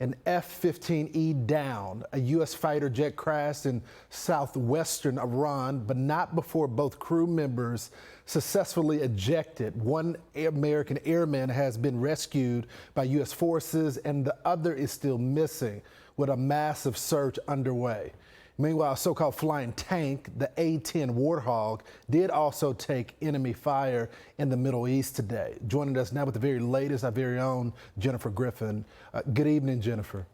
An F-15E down. A U.S. fighter jet crashed in southwestern Iran, but not before both crew members successfully ejected. One American airman has been rescued by U.S. forces, and the other is still missing, with a massive search underway. Meanwhile, a so-called flying tank, the A-10 Warthog, did also take enemy fire in the Middle East today. Joining us now with the very latest, our very own Jennifer Griffin. Good evening, Jennifer.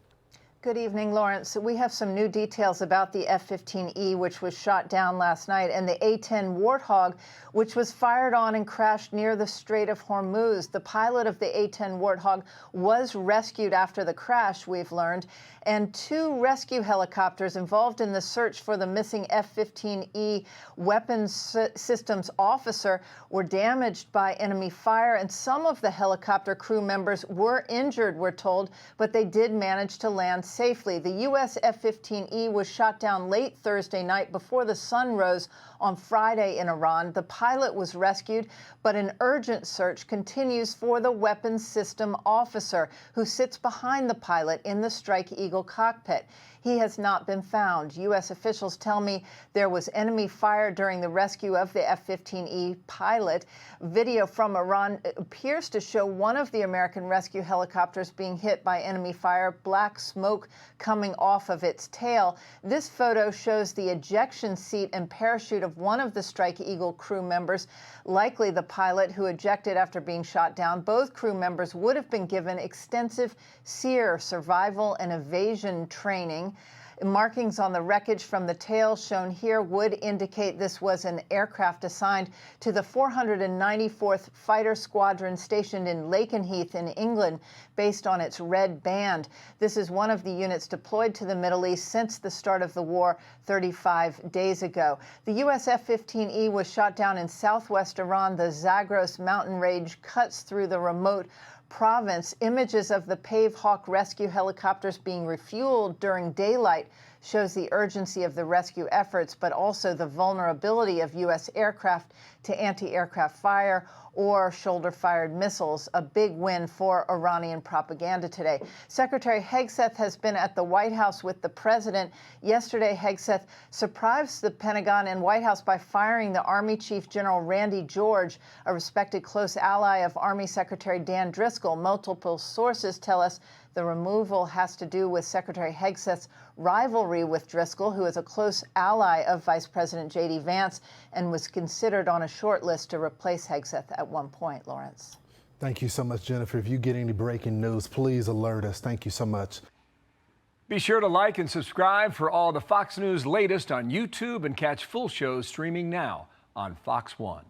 Good evening, Lawrence. We have some new details about the F-15E, which was shot down last night, and the A-10 Warthog, which was fired on and crashed near the Strait of Hormuz. The pilot of the A-10 Warthog was rescued after the crash, we've learned, and two rescue helicopters involved in the search for the missing F-15E weapons systems officer were damaged by enemy fire, and some of the helicopter crew members were injured, we're told, but they did manage to land safely. The U.S. F-15E was shot down late Thursday night before the sun rose on Friday in Iran. The pilot was rescued, but an urgent search continues for the weapons system officer who sits behind the pilot in the Strike Eagle cockpit. He has not been found. U.S. officials tell me there was enemy fire during the rescue of the F-15E pilot. Video from Iran appears to show one of the American rescue helicopters being hit by enemy fire, black smoke coming off of its tail. This photo shows the ejection seat and parachute of one of the Strike Eagle crew members, likely the pilot who ejected after being shot down. Both crew members would have been given extensive SEER, survival and evasion training. Markings on the wreckage from the tail shown here would indicate this was an aircraft assigned to the 494th Fighter Squadron stationed in Lakenheath in England, based on its red band. This is one of the units deployed to the Middle East since the start of the war 35 days ago. The U.S. F-15E was shot down in southwest Iran. The Zagros mountain range cuts through the remote province. Images of the Pave Hawk rescue helicopters being refueled during daylight shows the urgency of the rescue efforts, but also the vulnerability of U.S. aircraft to anti-aircraft fire or shoulder-fired missiles. A big win for Iranian propaganda today. Secretary Hegseth has been at the White House with the president. Yesterday, Hegseth surprised the Pentagon and White House by firing the Army Chief General Randy George, a respected close ally of Army Secretary Dan Driscoll. Multiple sources tell us the removal has to do with Secretary Hegseth's rivalry with Driscoll, who is a close ally of Vice President J.D. Vance and was considered on a short list to replace Hegseth at one point, Lawrence. Thank you so much, Jennifer. If you get any breaking news, please alert us. Thank you so much. Be sure to like and subscribe for all the Fox News latest on YouTube and catch full shows streaming now on Fox One.